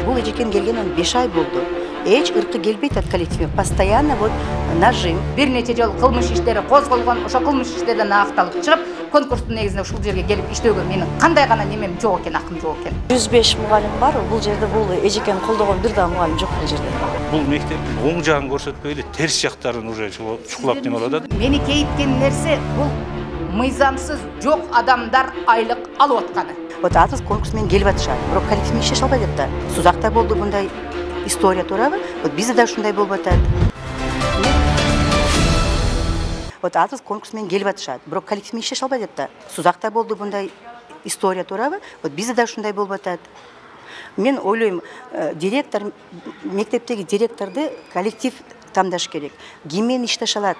Бул эжекенин келгенине 5 ай болду. Эч ыркы келбейт at коллективе. Постоянно вот нажим. Бир нече жолу кылмыш иштери козголгон, ошо кылмыш иштерден акталып чыгып, конкурстун негизинде ушул жерге келип иштөөгө менин кандай гана немем жок экен, акым жок экен. 105 мугалим бар. Бул жерде бул эжекени колдогон бир да мугалим жок бул жерде. Бул мектептин оң жагын көрсөтпөй эле терс жактарын уже чукулап неме кылып атат. Мени кейиткен нерсе бул мыйзамсыз жок адамдар айлык алып атканы. Вот атыз конкурс менен келип атышат. Бирок коллектив иштеше албай атат. Сузакта болду мындай история туурабы? Вот бизде да ушундай болуп атат. Вот атыз конкурс менен келип атышат. Бирок коллектив иштеше албай атат. Сузакта болду мындай история туурабы? Вот бизде да ушундай болуп атат. Мен ойлойм, директор, мектептеги директорду коллектив тандаш керек. Киммен иштеше алат?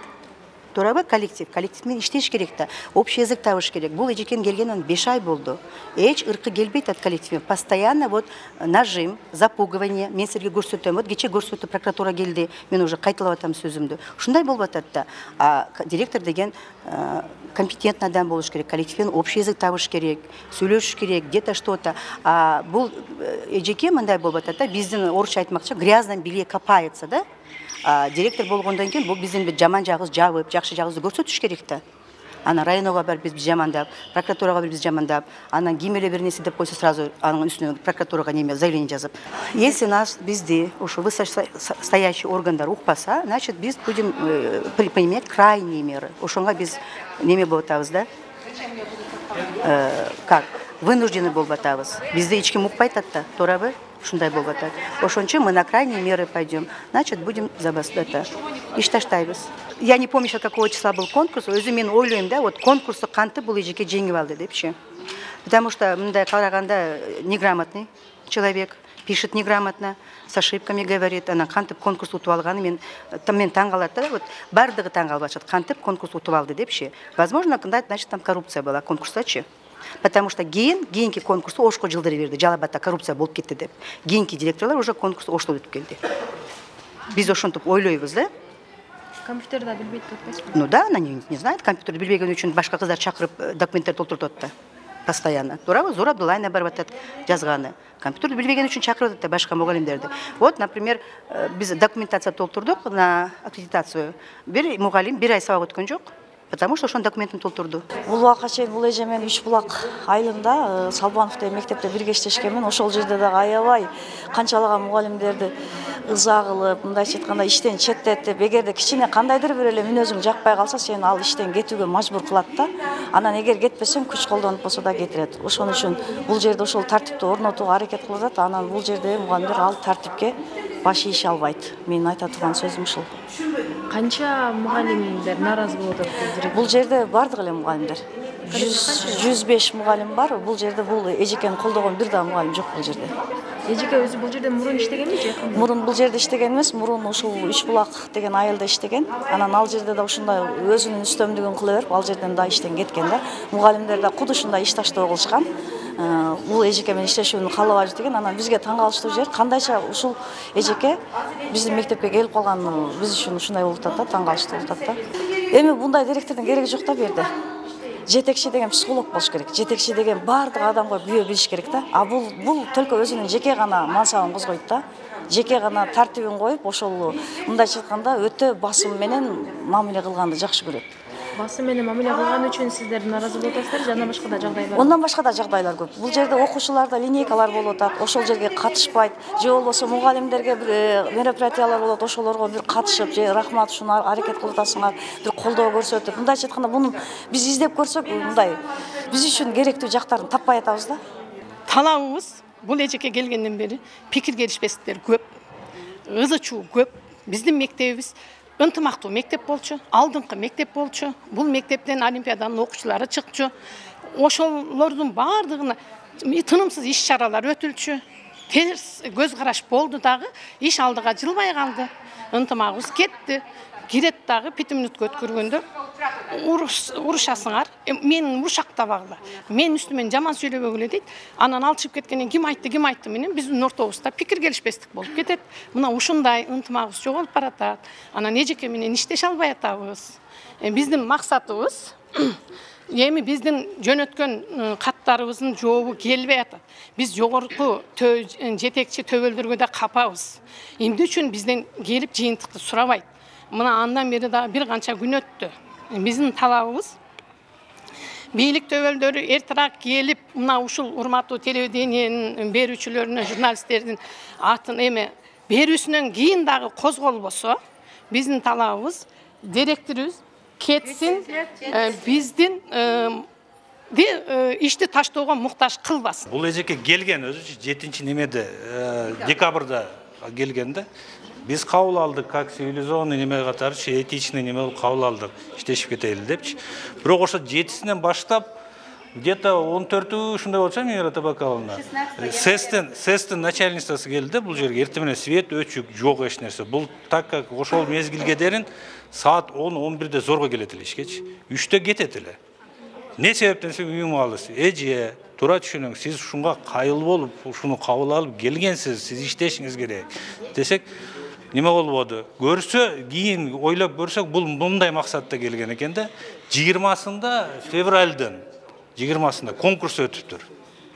Туурабы коллектив менен иштеш керек да. Общий язык табыш керек. Бул эжекен келгенине 5 ай болду. Эч ыркы келбейт at коллективе. Постоянно вот нажим, запугивание. Мен силерге көрсөтөм. Вот кече көрсөтүп прокуратура келди. Мен уже кайталап атам сөзүмдү. Ушундай болуп атат да. А директор деген компетентный адам болуш керек. Коллективен общий язык табыш керек. Сүйлөшүш керек, где-то что-то. А бул эжеке мындай болуп атат да. Биздин орусча айтмакчы грязном белье копается, да? Директор болгондон кийин бул биздин жаман жагыбыз жабып, жакшы жагыбызды көрсөтүш керек да. Анан районго барып биз жамандап, прокуратурага барып биз жамандап, анан ким эле бир нерсе деп койсо сразу анын үстүнө прокуратурага неме заявление жазып. Если нас бизди ушу высшестоящий органдар укпаса, значит биз будем применять крайние меры. Ошонго биз неме болуп атабыз да. Как? Вынуждены болуп атабыз. Бизди эч ким укпай атат да, туурабы? Ушундай болуп атат. Ошончо мы на крайние меры пойдем. Значит, будем ишташтайбыз. Я не помню, какого числа был конкурс. Өзү мен ойлойм да, вот конкурсту кантип бул эжеке жеңип алды депчи. Потому что мындай караганда неграмотный человек, пишет неграмотно, с ошибками говорит. Анан кантип конкурс утуп алганы мен таң калат да, вот бардыгы таң калып атышат. Кантип конкурс утуп алды депчи. Возможно, значит, там коррупция была конкурстачы. Потому что кийинки конкурсту ошко жылдыры берди. Жалабатта коррупция болуп кетти деп. Кийинки директорлор уже конкурс оштоп өтүп келди. Биз ошентип ойлойбуз да. Компьютерда билбейт деп атпайсызбы? Ну да, она не знает компьютерди билбеген үчүн башка кыздар чакырып документтер толтуртат да. Постоянно. Туурабы? Зор Абдуллайна барып атат жазганы. Компьютерди билбеген үчүн чакырып атат да башка мугалимдерди. Вот, например, биз документация толтурдук на аккредитацию. Бир мугалим 1 ай сабак өткөн жок. Потому что ошон документин толтурду. Бул убакка чейин бул эже менен Үч булак айылында Салбановдо мектепте бирге иштешкенмин. Ошол жерде дагы аябай канчалаган мугалимдерди ыза кылып, мындайча айтканда иштен четтетип, эгерде кичине кандайдыр бир эле мүнөзүң жакпай калса, сени ал иштен кетүүгө мажбур кылат да. Анан эгер кетпесең, күч колдонуп болсо да кетирет. Ошон үчүн бул жерде ошол тартипти орнотууга аракет кылып атат. Анан бул жерде мугалимдер ал тартипке баш ийише албайт. Менин айта турган сөзүм ушул. Канча мугалимдер нааразы болуп атат? Бул жерде бардык эле мугалимдер. 105 мугалим бар. Бул жерде бул эжекени колдогон бир да мугалим жок бул жерде. Эжеке өзү бул жерде мурун иштегенби же? Мурун бул жерде иштеген эмес, мурун ушул Үч булак деген айылда иштеген. Анан ал жерде да ушундай өзүнүн үстөмдүгүн кыла берип, ал жерден да иштен кеткен да. Мугалимдер да куд ушундай ишташтоо кылышкан. Бул эжеке менен иштешүүнү каалабайбыз деген. Анан бизге таң калыштуу жер кандайча ушул эжеке биздин мектепке келип калганы биз үчүн ушундай болуп атат да, таң калыштуу болуп атат да. Эми мындай директордун кереги жок да бу жерде. Жетекчи деген психолог болуш керек. Жетекчи деген бардык адамга бүйө билиш керек да. А бул только өзүнүн жеке гана мансабын козгойт да. Жеке гана тартибин коюп, ошол мындайча айтканда өтө басым менен мамиле кылганды жакшы көрөт. Басым менен мамиле кылган үчүн сиздер нааразы болуп атасыздар, жана башка да жагдай бар. Ондан башка да жагдайлар көп. Бул жерде окуучуларда линейкалар болуп атат, ошол жерге катышпайт. Же болбосо мугалимдерге бир мероприятиялар болот, ошолорго бир катышып, же рахмат ушуну аракет кылып атасыңар, бир колдоо көрсөтүп. Мындайча айтканда муну биз издеп көрсөк, мындай биз үчүн керектүү жактарын таппай атабыз да. Талабыбыз бул эжеке келгенден бери пикир келишпестиктер көп, ызы чуу көп. Биздин мектебибиз ынтымактуу мектеп болчу, алдыңкы мектеп болчу. Бул мектептен олимпиаданын окуучулары чыкчу. Ошолордун бардыгына тынымсыз иш-чаралар өтүлчү. Терс көз караш болду дагы, иш алдыга жылбай калды. Ынтымагыбыз кетти. Кирет дагы 5 мүнөткө өткөргөндө урушасыңар. Мен урушактабагыла. Мен үстүмөн жаман сүйлөбөгүлө дейт. Анан ал чыгып кеткенден ким айтты менен биздин ортобузда пикир келишпестик болуп кетет. Мына ушундай ынтымагыбыз жоголуп баратат. Анан эжеке менен иштеше албай атабыз. Биздин максатыбыз Эми биздин жөнөткөн каттарыбыздын жообу келбей атат. Биз жогорку жетекчи төбөлдөргө да капабыз. Эмне үчүн бизден келип жыйынтыкты сурабайт? Мына андан бери да бир канча күн өттү. Биздин талабыбыз бийлик төбөлдөрү эртерээк келип, мына ушул урматтуу телевидениенин берүүчүлөрүнө, журналисттердин атын эме берүүсүнөн кийин дагы козголбосо, биздин талабыбыз директорубуз кетсин, биздин ишти таштоого муктаж кылбасын. Бул эжеке келген өзү 7 немеде декабрда келгенде биз кабыл алдык, как цивилизованный неме катары, этичный неме болуп кабыл алдык, иштешип кетели депчи. Бирок ошо 7-синен баштап где-то 14-үү ушундай болчу Мира Табакаловна. СЭСтин начальницасы келди бул жерге. Эртең менен свет өчүк, жок эч нерсе. Бул так как ошол мезгилге дерин саат 10-11-де зорго келет эле ишкечи. 3-тө кетет эле. Не себептен сен үйүңө аласыз? Эже, тура түшүнүң, сиз ушунга кайыл болуп, ушуну кабыл алып келгенсиз, сиз иштешиңиз керек. Десек, неме болбоду? Көрсө, кийин ойлоп көрсөк, бул мындай максатта келген экен да. 20-сында февралдын 20-сында конкурс өтүптүр.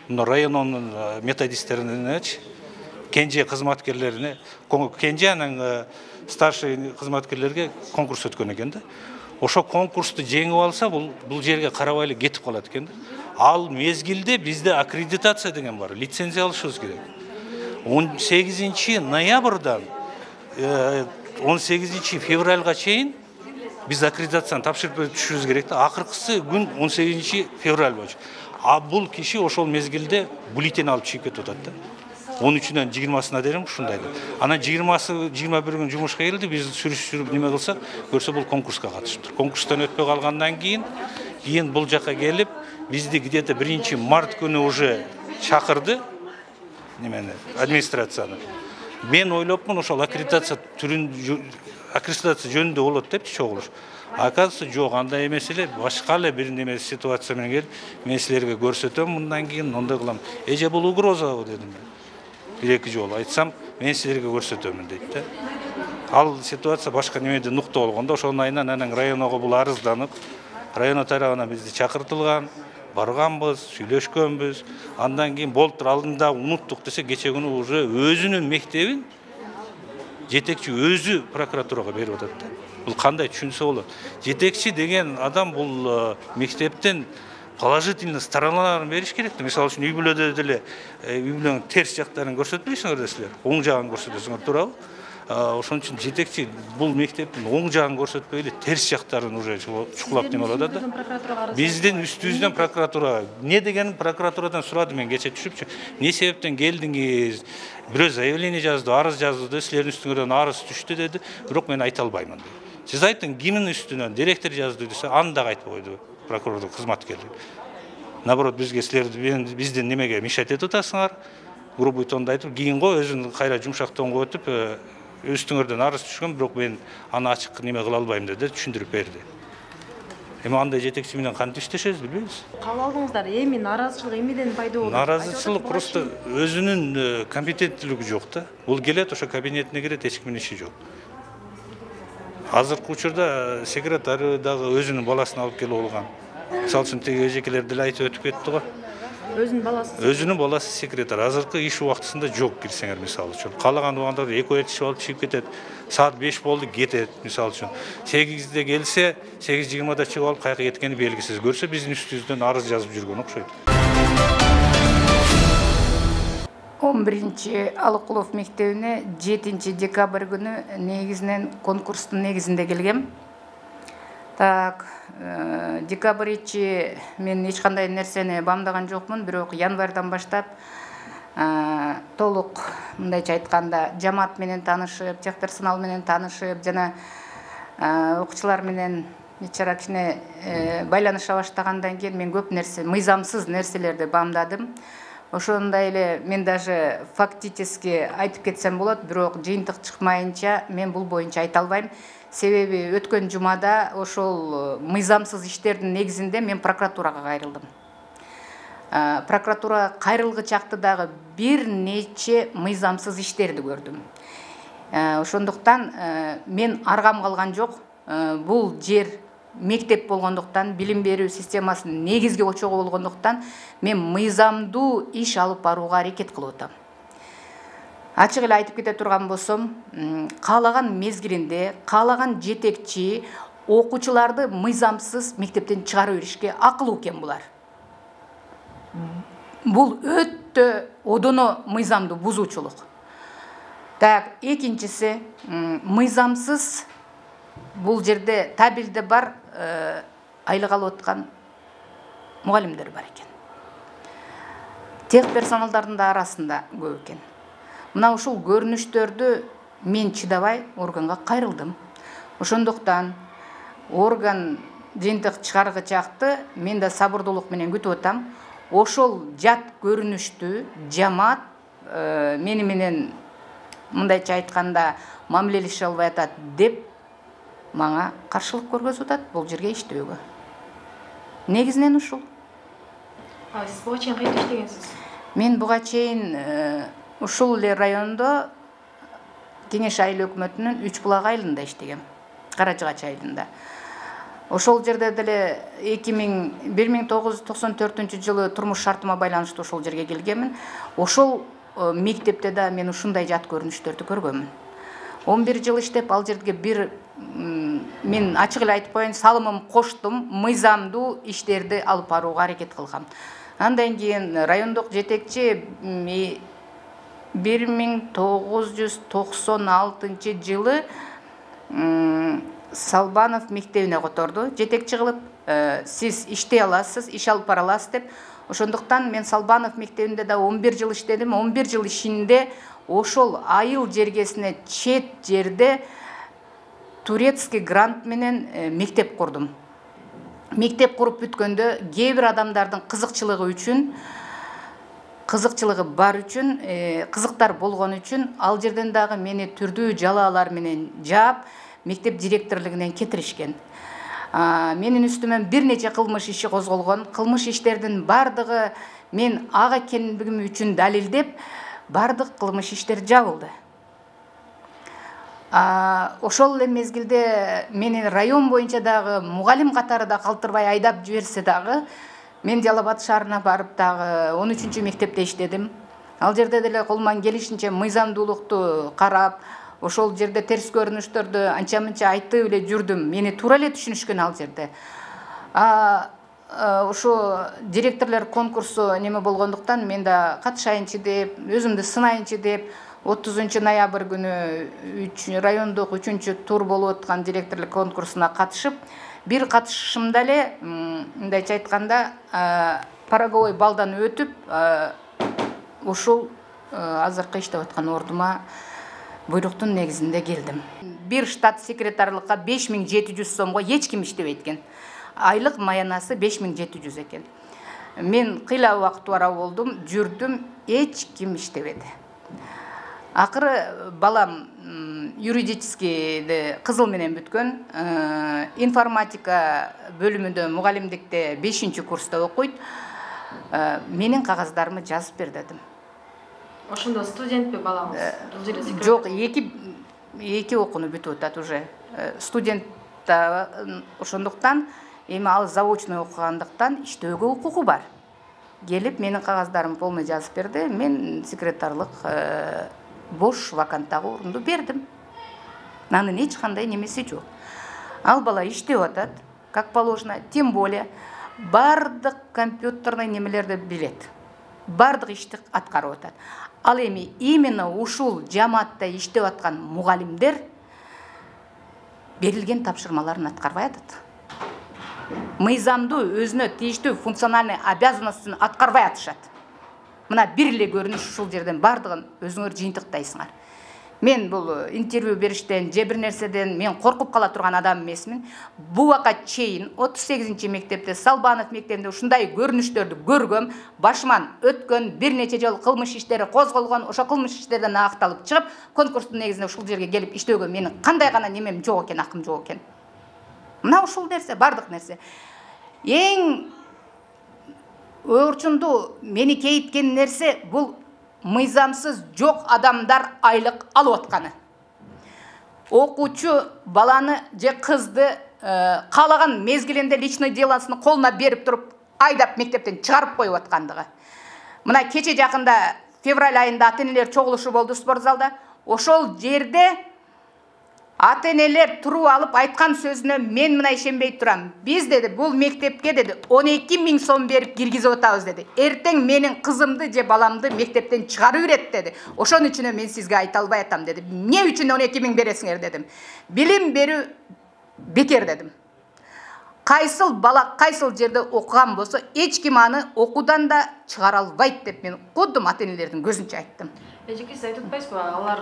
Мына районунун методисттерине, кенже кызматкерлерине, кенже анан старший кызматкерлерге конкурс өткөн экен да. Ошо конкурсту жеңип алса, бул жерге карабай эле кетип калат экен да. Ал мезгилде бизде аккредитация деген бар, лицензия алышыбыз керек. 18 ноябрдан 18 февралга чейин биз аккредитацияны тапшырып түшүбүз керек да. Акыркысы күн 18 февраль болчу. А бул киши ошол мезгилде бюллетень алып чыгып кетип атат да. 13-нөн 20-сына дейин ушундай да. Анан 20-сы 21 күн жумушка келди, биз сүрүшүп неме кылсак, көрсө бул конкурска катышыптыр. Конкурстан өтпөй калгандан кийин бул жака келип, бизди где-то 1 март күнү уже чакырды немени, администрацияны. Мен ойлопмун ошол аккредитация жөнүндө болот деп чогулуш. Оказывается, жок, андай эмес эле, башка эле бир неме ситуация менен келип, мен силерге көрсөтөм, мындан кийин мындай кылам. Эже бул угроза дедим. 1-2 жолу айтсам, мен силерге көрсөтөмүн дейт да. Ал ситуация башка немеде нукта болгондо, ошонун айынан анан районго бул арызданып, район тарабынан бизди чакыртылган, барганбыз, сүйлөшкөнбүз. Андан кийин болуптур, алдында унуттук десе, кече күнү уже өзүнүн мектебин жетекчи өзү прокуратурага берип атат да. Бул кандай түшүнсө болот? Жетекчи деген адам бул мектептен положительный стороналарын бериш керек. Мисалы үчүн үй бүлөдө деле үй бүлөнүн терс жактарын көрсөтпөйсүңөр да силер. Оң жагын көрсөтөсүңөр, туурабы? Ошон үчүн жетекчи бул мектептин оң жагын көрсөтпөй эле терс жактарын уже чукулап неме кылып атат да. Биздин үстүбүздөн прокуратурага не деген прокуратурадан сурады, мен кече түшүпчү. Не себептен келдиңиз? Бирөө заявление жазды, арыз жазды, силердин үстүңөрдөн арыз түштү деди. Бирок мен айта албаймын. Сиз айтың, кимдин үстүнөн директор жазды десе, аны да айтып койду прокурорлук кызматкерлери. Наоборот, бизге силерди биздин немеге мешать этип атасыңар. Грубый тонда айтып, кийин го өзүн кайра жумшак тонго өтүп, үстүңөрдөн арыз түшкөн, бирок мен аны ачык неме кыла албайм деди, түшүндүрүп берди. Эми андай жетекчи менен кантип иштешебиз билбейбиз. Кабыл алдыңыздар, эми наразычылык эмнеден пайда болду? Наразычылык просто өзүнүн компетенттүүлүгү жок да. Бул келет, ошо кабинетине кирет, эч кимдин иши жок. Азыркы учурда секретары дагы өзүнүн баласын алып келип алган. Мисалы үчүн теги эжекелер деле айтып өтүп кетти го. Өзүнүн баласы? Өзүнүн баласы секретар. Азыркы иш убактысында жок кирсеңер, мисалы үчүн. Каалаган убагында эко этишип алып чыгып кетет. Саат 5 болду, кетет, мисалы үчүн. 8-де келсе, 8:20-да чыгып алып кайка кеткени белгисиз. Көрсө биздин үстүбүздөн арыз жазып жүргөн окшойт. 11 Алыкулов мектебине 7 декабрь күнү негизинен конкурстун негизинде келгем. Так, декабрь ичи мен эч кандай нерсени бамдаган жокмун, бирок январдан баштап толук мындайча айтканда жамаат менен таанышып, техперсонал менен таанышып, жана окуучулар менен нечара кичине байланыша баштагандан кийин мен көп нерсе, мыйзамсыз нерселерди бамдадым. Ошондой эле мен даже фактически айтып кетсем болот, бирок жыйынтык чыкмайынча мен бул боюнча айта албайм. Себеби өткөн жумада ошол мыйзамсыз иштердин негизинде мен прокуратурага кайрылдым. Прокуратурага кайрылгы чакты дагы бир нече мыйзамсыз иштерди көрдүм. Ошондуктан мен аргам калган жок. Бул жер мектеп болгондуктан, билим берүү системасынын негизги очогу болгондуктан, мен мыйзамдуу иш алып барууга аракет кылып атам. Ачык эле айтып кете турган болсом, каалаган мезгилинде, каалаган жетекчи окуучуларды мыйзамсыз мектептен чыгарып беришке акылуу экен булар. Бул өтө одоно мыйзамды бузуучулук. Так, экинчиси, мыйзамсыз бул жерде табилде бар айлык алып аткан мугалимдер бар экен. Тех персоналдардын да арасында көп экен. Мына ушул көрүнүштөрдү мен чыдабай органга кайрылдым. Ошондуктан орган жыйынтык чыгаргычакты мен да сабырдуулук менен күтүп атам. Ошол жат көрүнүштү жамаат мени менен мындайча айтканда мамилелеше албай атат деп мага каршылык көргөзүп атат бул жерге иштөөгө. Негизинен ушул. Сиз буга чейин кайда иштегенсиз? Мен буга чейин ушул эле райондо Кеңеш айыл өкмөтүнүн Үч булак айылында иштегем. Каражыгач айылында. Ошол жерде деле 1994 жылы турмуш шартыма байланыштуу ошол жерге келгенмин. Ошол мектепте да мен ушундай жат көрүнүштөрдү көргөмүн. 11 жыл иштеп, ал жерге бир мен ачык эле айтып коеюн, салымым коштум, мыйзамдуу иштерди алып барууга аракет кылгам. Андан кийин райондук жетекчи 1996 жылы Салбанов мектебине которду, жетекчи кылып, сиз иштей аласыз, иш алып бара аласыз деп. Ошондуктан мен Салбанов мектебинде да 11 жыл иштедим. 11 жыл ишинде ошол айыл жергесине чет жерде турецкий грант менен мектеп курдум. Мектеп куруп бүткөндө кээ бир адамдардын кызыкчылыгы бар үчүн, кызыктар болгон үчүн ал жерден дагы мени түрдүү жалаалар менен жаап, мектеп директорлугунан кетиришкен. Менин үстүмөн бир нече кылмыш иши козголгон. Кылмыш иштердин бардыгы мен ага экендигим үчүн далилдеп, бардык кылмыш иштер жабылды. Ошол эле мезгилде мени район боюнча дагы мугалим катары да калтырбай айдап жиберсе дагы, мен Жалал Абад шаарына барып дагы 13-чү мектепте иштедим. Ал жерде деле колуман келишинче мыйзамдуулукту карап, ошол жерде терс көрүнүштөрдү анча-мынча айтып эле жүрдүм. Мени туура эле түшүнүшкөн ал жерде. Ошо директорлор конкурсу неме болгондуктан мен да катышайынчы деп, өзүмдү сынайынчы деп 30 ноябрь күнү райондук 3-чү тур болуп аткан директорлук конкурсуна катышып, бир катышышымда эле, мындайча айтканда, пороговой балдан өтүп, ушул азыркы иштеп аткан ордума буйруктун негизинде келдим. Бир штат секретарлыкка 5700 сомго эч ким иштебейт экен. Айлык маянасы 5700 экен. Мен кыйла убакыт бара болдум, жүрдүм, эч ким иштебеди. Акыры балам юридическийде кызыл менен бүткөн, информатика бөлүмүндө мугалимдикте 5-чи курста окуйт. Менин кагаздарымы жазып бер дедим. Ошондо студентпи балаңыз? Жок, эки окууну бүтүп атат уже. Студент ошондуктан эми ал заочный окугандыктан иштөөгө укугу бар. Келип менин кагаздарымды полный жазып берди. Мен секретарлык бош ваканттагы орунду бердим. Анын эч кандай немеси жок. Ал бала иштеп атат, как положено, тем более бардык компьютерный немелерди билет. Бардык ишти аткарып атат. Ал эми именно ушул жамаатта иштеп аткан мугалимдер берилген тапшырмаларын аткарбай атат. Мыйзамдуу өзүнө тийиштүү функциональный обязанностун аткарбай атышат. Мына бир эле көрүнүш ушул жерден бардыгын өзүңөр жыйынтыктайсыңар. Мен бул интервью бериштен, же бир нерседен мен коркуп кала турган адам эмесмин. Буга чейин 38-чи мектепте, Салбанов мектебинде ушундай көрүнүштөрдү көргөм, башыман өткөн, бир нече жолу кылмыш иштери козголгон, ошо кылмыш иштерден акталып чыгып, конкурстун негизинде ушул жерге келип иштөөгө менин кандай гана немем жок экен, акым жок экен. Мына ушул нерсе, бардык нерсе. Эң орчунду мени кейиткен нерсе бул мыйзамсыз жок адамдар айлык алып атканы. Окуучу баланы же кызды каалаган мезгилинде личный делосын колуна берип туруп айдап мектептен чыгарып коюп аткандыгы. Мына кече жакында февраль айында ата-энелер чогулушу болду спортзалда. Ошол жерде ата-энелер туруп алып айткан сөзүнө мен мына ишенбей турам. Биз деди бул мектепке деди 12.000 сом берип киргизип атабыз деди. Эртең менин кызымды же баламды мектептен чыгарып берет деди. Ошон үчүн мен сизге айта албай атам деди. Эмне үчүн 12.000 бересиңер дедим. Билим берүү бекер дедим. Кайсыл бала кайсыл жерде окуган болсо эч ким аны окуудан да чыгара албайт деп мен кудум ата-энелердин көзүнчө айттым. Эжеке сиз айтып атпайсызбы, алар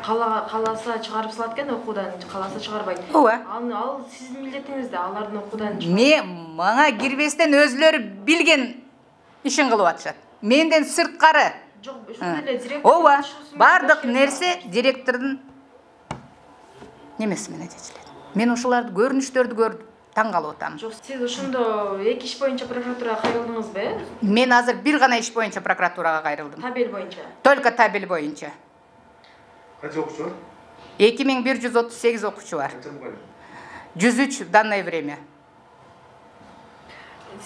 кааласа чыгарып салат экен, окуудан кааласа чыгарбайт. Ооба. Ал сиздин милдетиңиз да алардын окуудан Мага кирбестен өзлөрү билген ишин кылып атышат. Менден сырткары. Жок, ушундай эле директор. Ооба, бардык нерсе директордун немеси менен чечилет. Мен ошоларды көрүнүштөрдү көрүп таң калып атам. Жок, сиз ошондо эки иш боюнча прокуратурага кайрылдыңызбы? Мен азыр бир гана иш боюнча прокуратурага кайрылдым. Табель боюнча. Только табель боюнча. Kaç okuşu var? 2138 окуучу бар. 103 в данное время.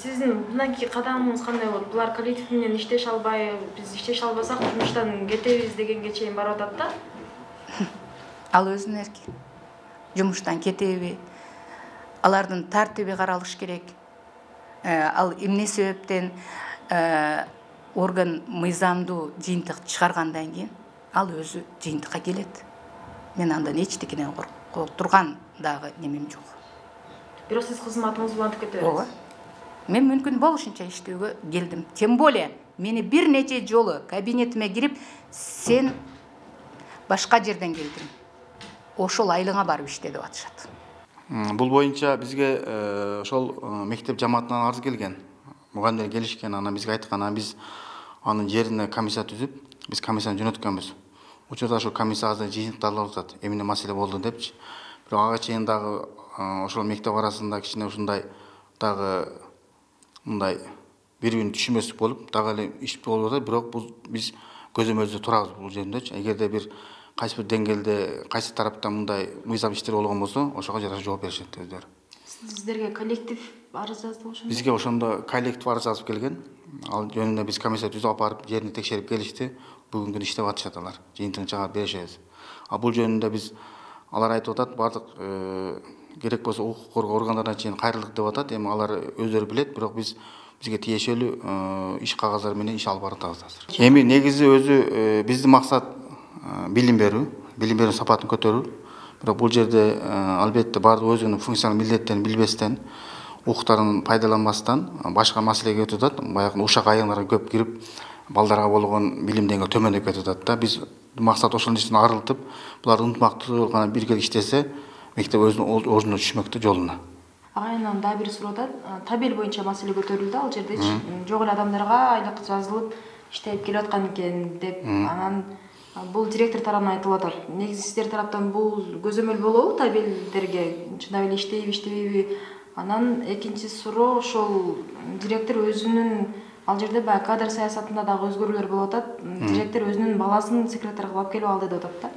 Сиздин мынакей кадамыңыз кандай болот? Булар коллектив менен иштеше албай, биз иштеше албасак жумуштан кетебиз дегенге чейин барып атат да. Ал өзүнүн эрки. Жумуштан кетеби? Алардын тартиби каралыш керек. Ал эмне себептен орган мыйзамдуу жыйынтык чыгаргандан кийин ал өзү жыйынтыкка келет. Мен андан эчтекинен коркуп турган дагы немем жок. Бирок сиз кызматыңыз улантып кете бересиз. Ооба. Мен мүмкүн болушунча иштөөгө келдим. Тем более мени бир нече жолу кабинетиме кирип, сен башка жерден келдиң. Ошол айлыңа барып иште деп атышат. Бул боюнча бизге ошол мектеп жамаатынан арыз келген. Мугалимдер келишкен, ана бизге айткан, биз анын жерине комиссия түзүп, биз комиссияны жөнөткөнбүз. Учурда ошол комиссия азыр жыйынтыкталып атат. Эмне маселе болду депчи. Бирок ага чейин дагы ошол мектеп арасында кичине ушундай дагы мындай бири-бирин түшүнбөстүк болуп, дагы эле иш болуп атат. Бирок биз көзөмөлдө турабыз бул жердечи. Эгерде бир кайсы бир деңгээлде, кайсы тараптан мындай мыйзам иштер болгон болсо, ошого жараша жооп беришет өздөрү. Сиздерге коллектив арыз жазды ошондо? Бизге ошондо коллектив арыз жазып келген. Ал жөнүндө биз комиссия түзүп алып барып жерин текшерип келишти. Бүгүн күнү иштеп атышат алар. Жыйынтыгын чыгарып беришебиз. Бул жөнүндө биз алар айтып атат, бардык керек болсо укук коргоо органдарына чейин кайрылдык деп атат. Эми алар өздөрү билет, бирок бизге тиешелүү иш кагаздар менен иш алып баратабыз азыр. Эми негизи өзү биздин максат билим берүү сапатын көтөрүү. Бирок бул жерде албетте бардык өзүнүн функционалдык милдеттерин билбестен, укуктарын пайдаланбастан башка маселеге өтүп атат. Баягы ушак айыңдарга көп кирип, балдарга болгон билим деңгээли төмөндөп кетип атат да. Биз максат ошол нерседен арылтып, булар ынтымактуу гана бирге иштесе, мектеп өзүнүн ордуна түшмөктө жолуна. Айынан да бир суроо атат. Табель боюнча маселе көтөрүлдү, ал жердечи жок эле адамдарга айлык жазылып иштеп келип аткан экен деп, анан бул директор тарабынан айтылып атат. Негизи сиздер тараптан бул көзөмөл болобу табелдерге? Чындап эле иштейби, иштебейби? Анан экинчи суроо, ошол директор өзүнүн ал жерде баягы кадр саясатында дагы өзгөрүүлөр болуп атат. Директор өзүнүн баласын секретарга алып келип алды деп атат да.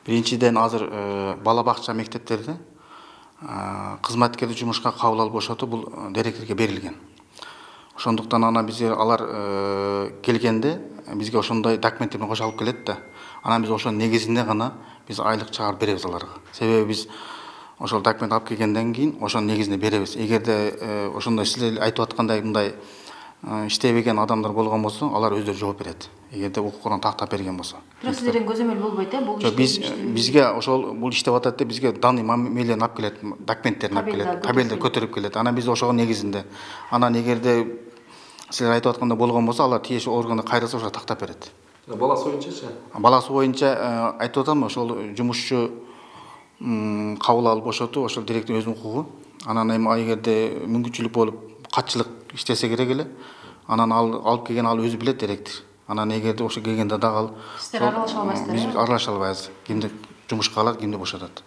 Биринчиден азыр бала бакча мектептерде кызматкерди жумушка кабыл алып бошотуу бул директорго берилген. Ошондуктан ана бизге алар келгенде бизге ошондой документтер менен кошо алып келет да. Анан биз ошонун негизинде гана биз айлык чыгарып беребиз аларга. Себеби биз ошол документ алып келгенден кийин ошонун негизинде беребиз. Эгерде ошондой силер айтып аткандай мындай иштебеген адамдар болгон болсо, алар өздөрү жооп берет. Эгерде укукун тактап берген болсо. Бирок сиздерден көзөмөл болбойт, бул бизге ошол бул иштеп атат деп бизге данный мамилени алып келет, документтерин алып келет, табелди көтөрүп келет. Анан биз ошого негизинде. Анан эгерде силер айтып аткандай болгон болсо, алар тиешелүү органга кайрылса ошо тактап берет. Баласы боюнчачы? Баласы боюнча айтып атам, ошол жумушчу кабыл алып бошотуу ошол директор өзүнүн укугу. Анан эми эгерде мүмкүнчүлүк болуп катчылык иштесе керек эле. Анан алып келген ал өзү билет директор. Анан эгерде ошо келгенде дагы ал сиздер аралаша албайсыздар. Биз аралаша албайбыз. Кимди жумушка алат, кимди бошотот.